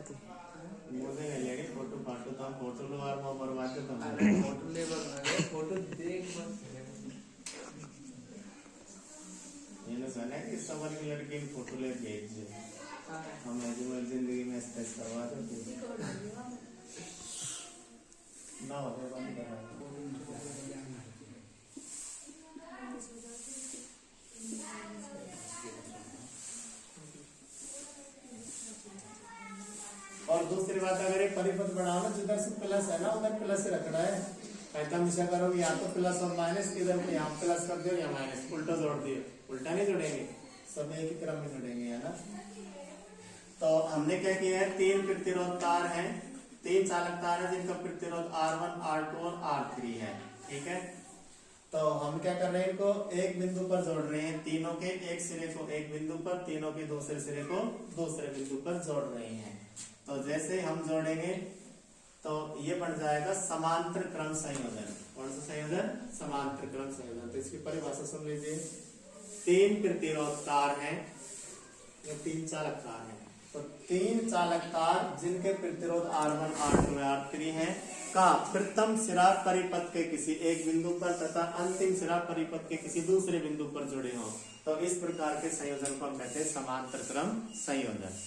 मुझे नहीं लेनी फोटो फाटो तो फोटो लो और मैं बर्बाद करता हूं। अरे फोटो ले बना फोटो देख बस ये ना सुना कि समर की लड़की की फोटो ले भेज दे हम जिंदगी में स्पेस करवा दो ना हो तो बंद करा और दूसरी बात, अगर एक परिपथ बनाओ जिधर से प्लस है ना उधर प्लस से रखना है। ऐसा हमेशा करोगे या तो प्लस और माइनस, इधर को यहाँ प्लस कर दियो या माइनस, उल्टा जोड़ दियो। उल्टा नहीं जोड़ेंगे, सब एक ही क्रम में जोड़ेंगे, है ना। तो हमने क्या किया है, 3 प्रतिरोध तार हैं, 3 चालक तार है जिनका प्रतिरोध R1, R2 और R3 है। ठीक है, तो हम क्या कर रहे हैं, इनको एक बिंदु पर जोड़ रहे हैं। तीनों के एक सिरे को एक बिंदु पर, तीनों के दूसरे सिरे को दूसरे बिंदु पर जोड़ रहे हैं। तो जैसे हम जोड़ेंगे तो ये बन जाएगा समांतर क्रम संयोजन। कौन सा संयोजन? समांतर क्रम संयोजन। तो इसकी परिभाषा सुन लीजिए। 3 प्रतिरोध तार हैं, ये 3 चालक तार हैं। तो 3 चालक तार जिनके प्रतिरोध R1, R2, R3 हैं का प्रथम सिरा परिपथ के किसी एक बिंदु पर तथा अंतिम सिरा परिपथ के किसी दूसरे बिंदु पर जुड़े हों, तो इस प्रकार के संयोजन को हम कहते हैं समांतर क्रम संयोजन।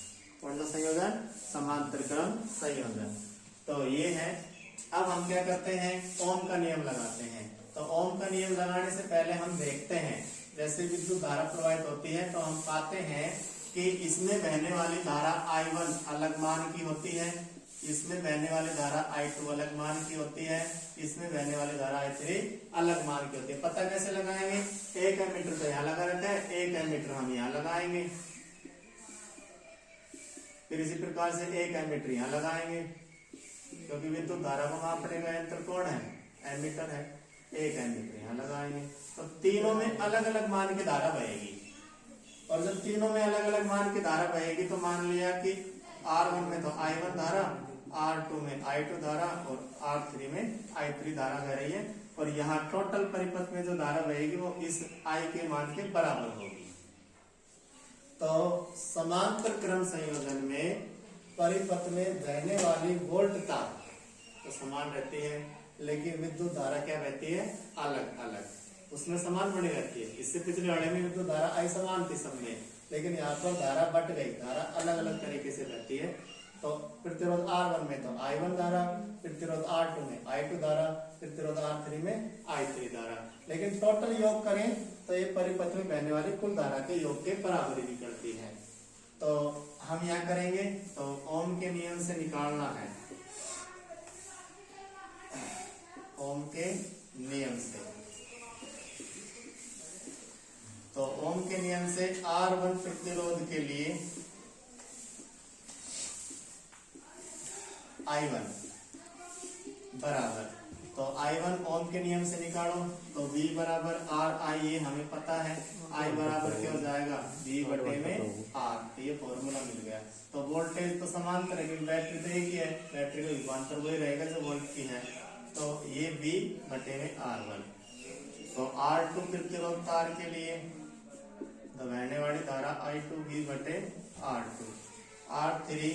कौन सा संयोजन? समांतर क्रम संयोजन। तो ये है। अब हम क्या करते हैं, ओम का नियम लगाते हैं। तो ओम का नियम लगाने से पहले हम देखते हैं, जैसे विद्युत धारा प्रवाहित होती है तो हम पाते हैं कि इसमें बहने वाली धारा I1 अलग मान की होती है, इसमें बहने वाली धारा I2 अलग मान की होती है, इसमें बहने वाली धारा I3 अलग मान की होती है। पता कैसे लगाएंगे? 1 एमीटर तो यहाँ लगा रहता है, 1 एमीटर हम यहाँ लगाएंगे, फिर इसी प्रकार से 1 एमीटर यहाँ लगाएंगे, क्योंकि विद्युत धारा को मापने का यंत्र कौन है? एमीटर है। 1 एमीटर यहाँ लगाएंगे। तो तीनों में अलग अलग मान की धारा बहेगी, और जब तीनों में अलग अलग मान की धारा बहेगी तो मान लिया कि R1 में तो I1 धारा, R2 में I2 धारा और R3 में I3 धारा बह रही है, और यहाँ टोटल परिपथ में जो धारा बहेगी वो इस I के मान के बराबर होगी। तो समांतर क्रम संयोजन में परिपथ में बहने वाली वोल्टता तो समान रहती है, लेकिन विद्युत धारा क्या बहती है? अलग अलग। उसमें समान बनी रहती है। इससे पिछले वाले में विद्युत धारा आई समान थी सब में, लेकिन यहाँ पर धारा बट गई, धारा अलग अलग तरीके से बहती है। तो प्रतिरोध R1 में तो I1 धारा, प्रतिरोध R2 में I2 धारा, प्रतिरोध R3 में I3 धारा, लेकिन टोटल योग करें तो ये परिपथ में बहने वाली कुल धारा के योग के बराबरी निकलती है। तो हम यहाँ करेंगे तो ओम के नियम से निकालना है, ओम के नियम से। तो ओम के नियम से R1 प्रतिरोध के लिए I1 बराबर, तो I1 ओम के नियम से निकालो तो V बराबर R I, ये हमें पता है। I बराबर क्या हो जाएगा? V बटे में R, ये फॉर्मूला मिल गया। तो वोल्टेज तो समांतर है, बैटरी तो एक ही है, बैटरी का विभवांतर वही रहेगा जो वोल्ट की है। तो ये V बटे में R1। तो R2 प्रतिरोध तार के लिए बहने वाली धारा I2 V बटे R2। R3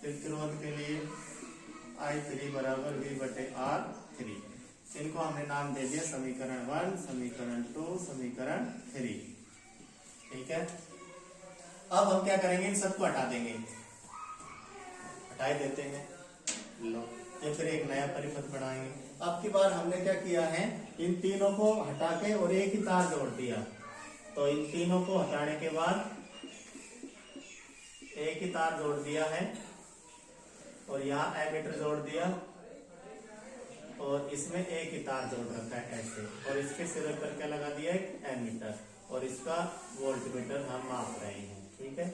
प्रतिरोध के लिए I3 बराबर V बटे R3। इनको हमने नाम दे दिया समीकरण 1, समीकरण 2, समीकरण 3। ठीक है, अब हम क्या करेंगे, इन सबको हटा देंगे, हटा देते हैं। लो, ये फिर एक नया परिपथ बनाएंगे। अब की बार हमने क्या किया है, इन तीनों को हटा के और एक ही तार जोड़ दिया। तो इन तीनों को हटाने के बाद एक ही तार जोड़ दिया है, और यहाँ एमीटर जोड़ दिया, और इसमें एक ही तार जोड़ रखा है ऐसे, और इसके सिरे पर क्या लगा दिया? एक एमीटर, और इसका वोल्टमीटर हम माप रहे हैं। ठीक है,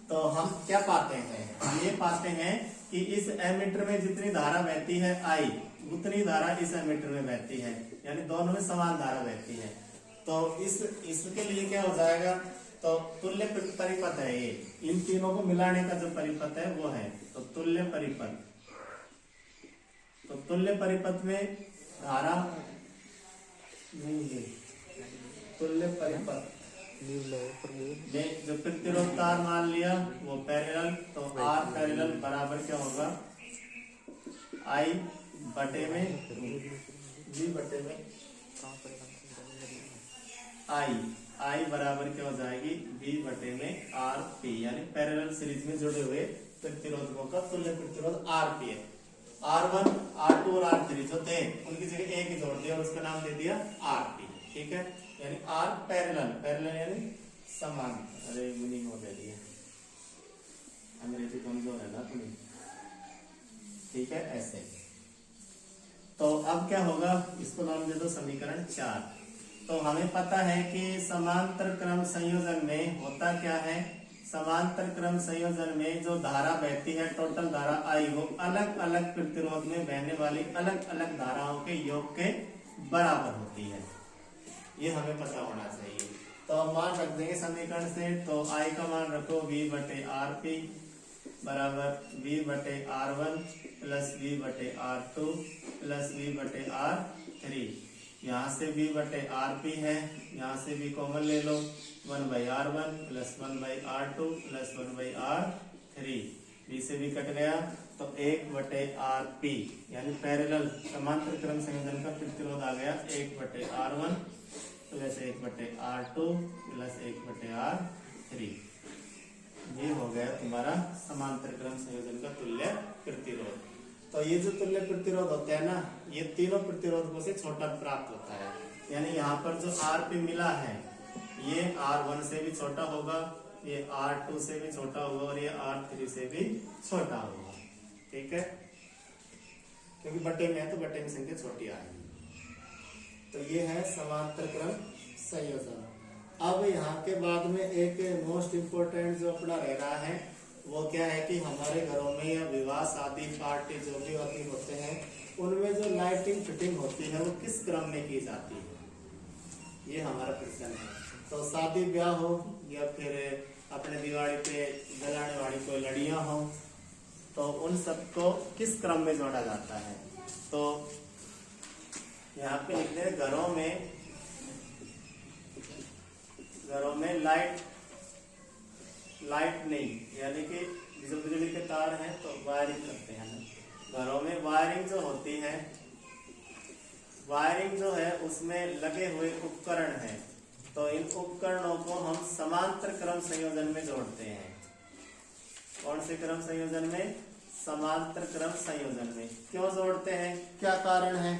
तो हम क्या पाते हैं, हम ये पाते हैं कि इस एमीटर में जितनी धारा बहती है I, उतनी धारा इस एमीटर में बहती है, यानी दोनों में समान धारा बहती है। तो इसके लिए क्या हो जाएगा, तो तुल्य परिपथ है ये, इन तीनों को मिलाने का जो परिपथ है वो है तो तुल्य परिपथ। तो तुल्य परिपथ में धारा नहीं है, तुल्य परिपथ जो प्रतिरोध तार मान लिया वो पैरेलल, तो आर पैरेलल बराबर क्या होगा, आई बटे में जी बटे में आई बराबर क्या हो जाएगी, बी बटे में आर पी, यानी पैरेलल सीरीज में जुड़े हुए प्रतिरोधकों का तुल्य प्रतिरोध आर पी है। R1, R2 और R3 जो थे उनकी जगह एक ही जोड़ दिया और उसका नाम दे दिया आर पी। ठीक है, यानी आर पैरेलल यानी समान। अरे मीनिंग हो गया, अंग्रेजी कमजोर है ना तुम्हें। ठीक है, ऐसे। तो अब क्या होगा, इसको नाम दे दो समीकरण 4। तो हमें पता है कि समांतर क्रम संयोजन में होता क्या है, समांतर क्रम संयोजन में जो धारा बहती है, टोटल धारा आई, वो अलग अलग प्रतिरोध में बहने वाली अलग अलग धाराओं के योग के बराबर होती है। ये हमें पता होना चाहिए। तो हम मान रख देंगे समीकरण से। तो आई का मान रखो v बटे आर पी बराबर v बटे R1 प्लस v बटे R2 प्लस v बटे R3। यहाँ से v बटे आर पी है, यहाँ से v कॉमन ले लो, 1/R1 plus 1/R2 plus 1/R3। v से v कट गया तो 1/RP, यानी पैरेलल समांतर क्रम संयोजन का प्रतिरोध आ गया 1/R1 plus 1/R2 plus 1/R3। ये हो गया तुम्हारा समांतर क्रम संयोजन का तुल्य प्रतिरोध। तो ये जो तुल्य प्रतिरोध होता है ना, ये तीनों प्रतिरोधकों से छोटा प्राप्त होता है। यानी यहाँ पर जो आरपी मिला है ये R1 से भी छोटा होगा, ये R2 से भी छोटा होगा और ये R3 से भी छोटा होगा। ठीक है, क्योंकि बटे में है तो बटे में संख्या छोटी आएगी। तो ये है समांतर क्रम संयोजन। अब यहाँ के बाद में एक मोस्ट इम्पोर्टेंट जो अपना रह रहा है वो क्या है कि हमारे घरों में या विवाह शादी पार्टी जो भी होते हैं उनमें जो लाइटिंग फिटिंग होती है वो किस क्रम में की जाती है, ये हमारा प्रश्न है। तो शादी ब्याह हो या फिर अपने दिवाली पे जलाने वाली कोई लड़ियां हो, तो उन सबको किस क्रम में जोड़ा जाता है। तो यहाँ पे लिखते हैं घरों में लाइट नहीं, यानी कि जो बिजली के तार हैं तो वायरिंग करते हैं ना। घरों में वायरिंग जो होती है, वायरिंग जो है उसमें लगे हुए उपकरण हैं, तो इन उपकरणों को हम समांतर क्रम संयोजन में जोड़ते हैं। कौन से क्रम संयोजन में, समांतर क्रम संयोजन में। क्यों जोड़ते हैं, क्या कारण है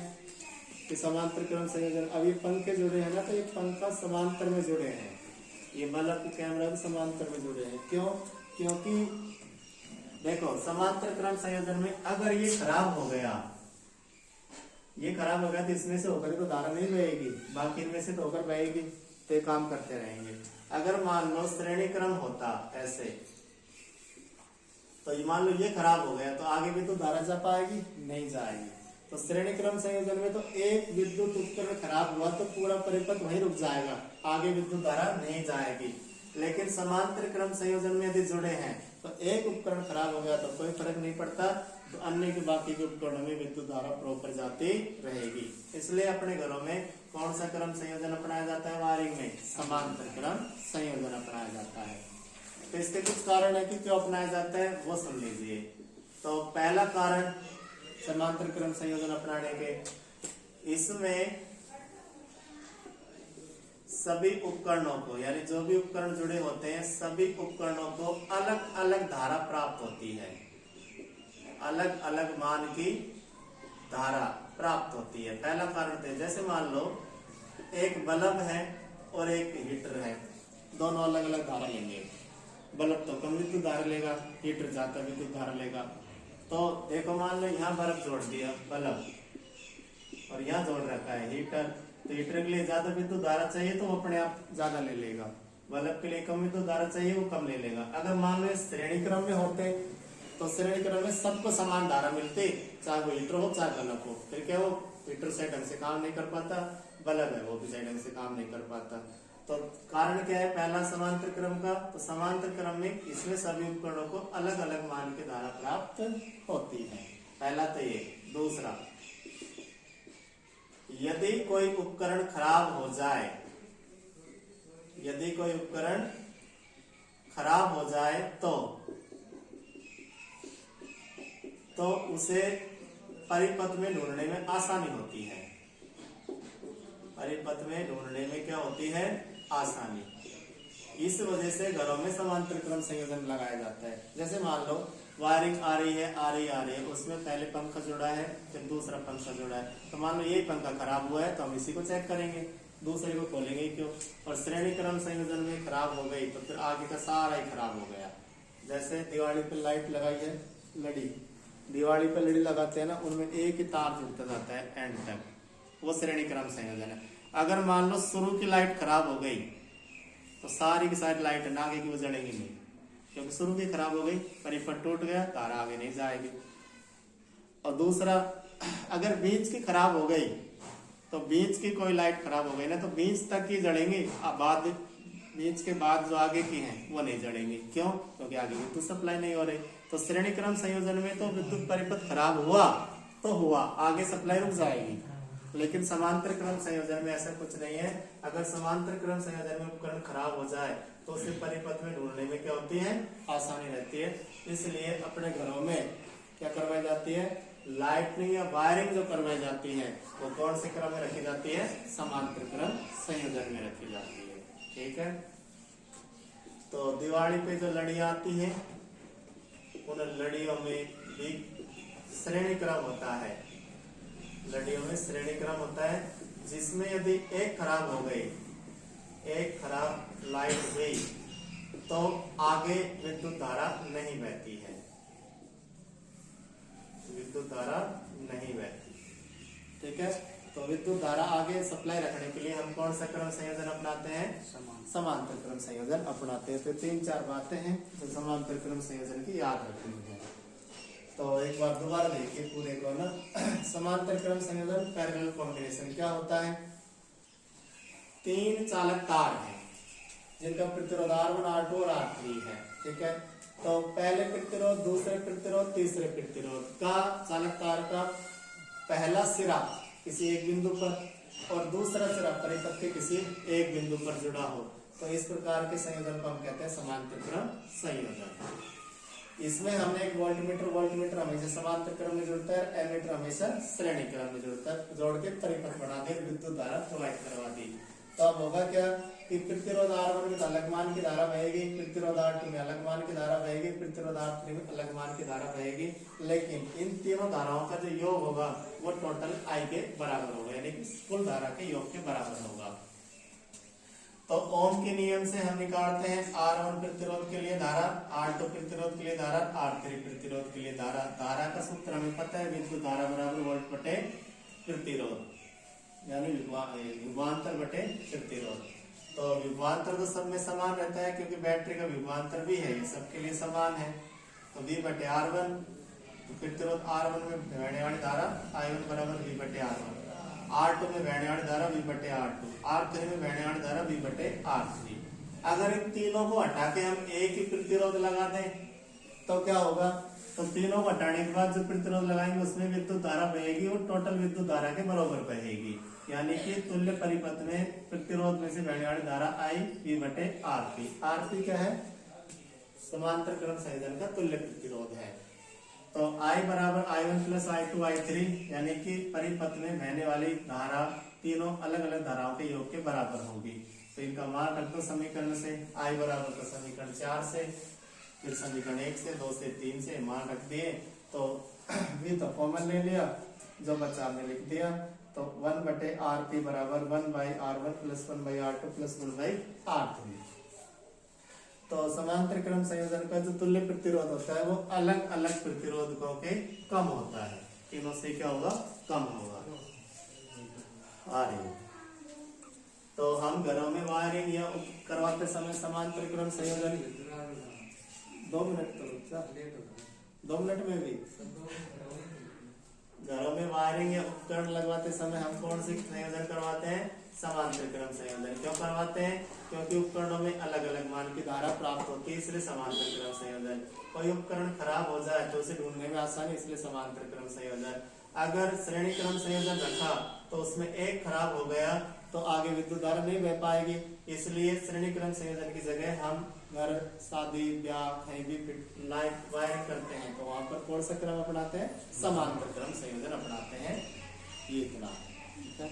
कि समांतर क्रम संयोजन। अब ये पंखे जुड़े हैं ना, तो ये पंखा समांतर में जुड़े हैं, ये बल्ब कैमरा भी समांतर में जुड़े हैं। क्यों, क्योंकि देखो समांतर क्रम संयोजन में अगर ये खराब हो गया तो इसमें से होकर तो धारा नहीं बहेगी, बाकी इनमें से तो होकर बहेगी, तो काम करते रहेंगे। अगर मान लो श्रेणी क्रम होता ऐसे, तो मान लो ये खराब हो गया तो आगे भी तो धारा जा पाएगी, नहीं जाएगी। तो श्रेणी क्रम संयोजन में तो एक विद्युत उपकरण खराब हुआ तो पूरा परिपथ वहीं रुक जाएगा, आगे विद्युत धारा नहीं जाएगी। लेकिन समांतर क्रम संयोजन में यदि जुड़े हैं तो एक उपकरण खराब हो गया तो कोई फर्क नहीं पड़ता, तो अन्य के बाकी के उपकरणों में विद्युत धारा प्रॉपर जाती रहेगी। इसलिए अपने घरों में कौन सा क्रम संयोजन अपनाया जाता है, वायरिंग में समांतर क्रम संयोजन अपनाया जाता है। तो इसके कुछ कारण है कि क्यों अपनाया जाता है वो सुन लीजिए। तो पहला कारण समांतर क्रम संयोजन अपनाने के, इसमें सभी उपकरणों को, यानी जो भी उपकरण जुड़े होते हैं सभी उपकरणों को अलग अलग धारा प्राप्त होती है, अलग अलग मान की धारा प्राप्त होती है। पहला कारण है, जैसे मान लो एक बल्ब है और एक हीटर है, दोनों अलग अलग धारा लेंगे। बल्ब तो कम विद्युत धारा लेगा, हीटर ज्यादा विद्युत धारा लेगा। तो देखो मान लो यहाँ बल्ब जोड़ दिया बल्ब, और यहाँ जोड़ रखा है हीटर, तो हीटर के लिए ज्यादा विद्युत धारा चाहिए तो वो अपने आप ज्यादा ले लेगा, बल्ब के लिए कम विद्युत धारा चाहिए वो कम ले लेगा। अगर मान लो श्रेणी क्रम में होते तो श्रेणी क्रम में सबको समान धारा मिलती, चाहे वो हीटर हो चाहे बल्ब हो। फिर क्या, वो हीटर सही ढंग से काम नहीं कर पाता, बल्ब है वो भी सही ढंग से काम नहीं कर पाता। तो कारण क्या है, पहला समांतर क्रम का, तो समांतर क्रम में इसमें सभी उपकरणों को अलग अलग मान की धारा प्राप्त होती है। पहला तो ये। दूसरा, यदि कोई उपकरण खराब हो जाए, यदि कोई उपकरण खराब हो जाए तो उसे परिपथ में ढूंढने में आसानी होती है। परिपथ में ढूंढने में क्या होती है? आसानी। इस वजह से घरों में समांतर क्रम संयोजन लगाया जाता है। जैसे मान लो वायरिंग आ रही है, उसमें पहले पंखा जुड़ा है, फिर दूसरा पंखा जुड़ा है, तो मान लो यही पंखा खराब हुआ है तो हम इसी को चेक करेंगे, दूसरे को खोलेंगे क्यों? और श्रेणी क्रम संयोजन में खराब हो गई तो फिर आगे का सारा ही खराब हो गया। जैसे दिवाली पे लाइट लगाई है, लड़ी, दिवाली पे लड़ी लगाते हैं ना, उनमें एक ही तार जुड़ता जाता है एंड तक, वो श्रेणी क्रम संयोजन है। अगर मान लो शुरू की लाइट खराब हो गई तो सारी की सारी लाइट ना आगे की वो जलेंगी नहीं, क्योंकि शुरू की खराब हो गई, परिपथ टूट गया, तार आगे नहीं जाएगी। और दूसरा, अगर बीच की खराब हो गई तो बीच की कोई लाइट खराब हो गई ना, तो बीच तक ही जलेंगी, अब बीच के बाद जो आगे की हैं वो नहीं जलेंगी। क्यों? क्योंकि आगे विद्युत सप्लाई नहीं हो रही। तो श्रेणी क्रम संयोजन में तो विद्युत परिपथ खराब हुआ तो हुआ, आगे सप्लाई रुक जाएगी। लेकिन समांतर क्रम संयोजन में ऐसा कुछ नहीं है। अगर समांतर क्रम संयोजन में उपकरण खराब हो जाए तो उसे परिपथ में ढूंढने में क्या होती है? आसानी रहती है। इसलिए अपने घरों में क्या करवाई जाती है? लाइटनिंग या वायरिंग जो करवाई जाती है वो कौन से क्रम में रखी जाती है? समांतर क्रम संयोजन में रखी जाती है। ठीक है। तो दिवाली पे जो लड़ियां आती है उन लड़ियों में भी श्रेणी क्रम होता है। लड़ियों में श्रेणी क्रम होता है, जिसमें यदि एक खराब हो गई, एक खराब लाइट हुई तो आगे विद्युत धारा नहीं बहती है, विद्युत धारा नहीं बहती। ठीक है। तो विद्युत धारा आगे सप्लाई रखने के लिए हम कौन सा क्रम संयोजन अपनाते हैं? समांतर क्रम संयोजन अपनाते हैं। तो 3-4 बातें हैं जो समांतर क्रम संयोजन की याद रखनी है। तो एक बार दोबारा देखिए पूरे को ना। समांतर क्रम संयोजन पैरेलल कॉम्बिनेशन क्या होता है? 3 चालक तार हैं जिनका प्रतिरोध R1, R2 और R3 है। ठीक है। तो पहले प्रतिरोध, दूसरे प्रतिरोध, तीसरे प्रतिरोध का चालक तार का पहला सिरा किसी एक बिंदु पर और दूसरा सिरा परिपथ के किसी एक बिंदु पर जुड़ा हो, तो इस प्रकार के संयोजन को हम कहते हैं समांतर क्रम संयोजन। इसमें हमने एक वोल्टमीटर हमेशा समांतर क्रम में जुड़ता है, एमीटर हमेशा श्रेणी क्रम में जुड़ता है। जोड़ के परिपथ बना दे, विद्युत धारा प्रोवाइड करवा दी। तो अब होगा क्या कि प्रतिरोध R1 में अलग मान की धारा बहेगी, प्रतिरोध R2 में अलग मान की धारा बहेगी, प्रतिरोध R3 में अलग मान की धारा बहेगी। लेकिन इन तीनों धाराओं का जो योग होगा वो टोटल I के बराबर होगा, यानी कि कुल धारा के योग के बराबर होगा। तो ओम के नियम से हम निकालते हैं R1 प्रतिरोध के लिए धारा, R2 प्रतिरोध के लिए धारा, R3 प्रतिरोध के लिए धारा। धारा का सूत्र हमें पता है, विद्युत धारा बराबर वोल्ट बटे प्रतिरोध, यानी विभवांतर बटे प्रतिरोध। तो विभवांतर तो सब में समान रहता है, क्योंकि बैटरी का विभवांतर भी है, ये सबके लिए समान है। तो V बटे R1, प्रतिरोध R1 में बहने वाली धारा I1 बराबर V बटे R1, R2 में बहने वाली धारा V बटे R2, R3 में बहने वाली धारा V बटे R3। अगर इन तीनों को हटा के हम एक ही प्रतिरोध लगा दें तो क्या होगा? तो तीनों को हटाने के बाद जो प्रतिरोध लगाएंगे उसमें विद्युत धारा बहेगी और टोटल विद्युत धारा के बराबर बहेगी, यानी कि तुल्य परिपथ में प्रतिरोध में से बहने वाली धारा I V बटे RP। RP क्या है? समांतर क्रम संयोजन का तुल्य प्रतिरोध है। तो I बराबर I1 प्लस I2 I3, यानी कि परिपथ में बहने वाली धारा तीनों अलग अलग धाराओं के योग के बराबर होगी। तो इनका मान रख दो समीकरण से, I बराबर का समीकरण 4 से, फिर समीकरण 1 से, 2 से, 3 से मान रख दिए। तो V तो कॉमन ले लिया, जो बचा हमने लिख दिया। तो 1 बटे RP बराबर 1 by R1 plus 1 by R2 plus 1 by R3। तो समांतर क्रम संयोजन का जो तुल्य प्रतिरोध होता है वो अलग अलग प्रतिरोधकों के कम होता है, तीनों से क्या होगा? कम होगा। आ रही है। तो हम घरों में वायरिंग या करवाते समय समांतर क्रम संयोजन 2 मिनट तो 2 मिनट में भी घरों में वायरिंग या उपकरण लगवाते समय हम कौन से संयोजन करवाते हैं? समांतर क्रम संयोजन। क्यों करवाते हैं? क्योंकि उपकरणों में अलग अलग मान की धारा प्राप्त होती है, इसलिए समांतर क्रम संयोजन। कोई उपकरण खराब हो जाए तो उसे ढूंढने में आसानी, इसलिए समांतर क्रम संयोजन। अगर श्रेणी क्रम संयोजन रखा तो उसमें एक खराब हो गया तो आगे विद्युत धारा नहीं बह पाएगी। इसलिए श्रेणी क्रम संयोजन की जगह हम घर, शादी, ब्याह कहीं भी लाइट वायरिंग करते हैं तो वहां पर कौन सा क्रम अपनाते हैं? समांतर क्रम संयोजन अपनाते हैं। ये इतना, ठीक है।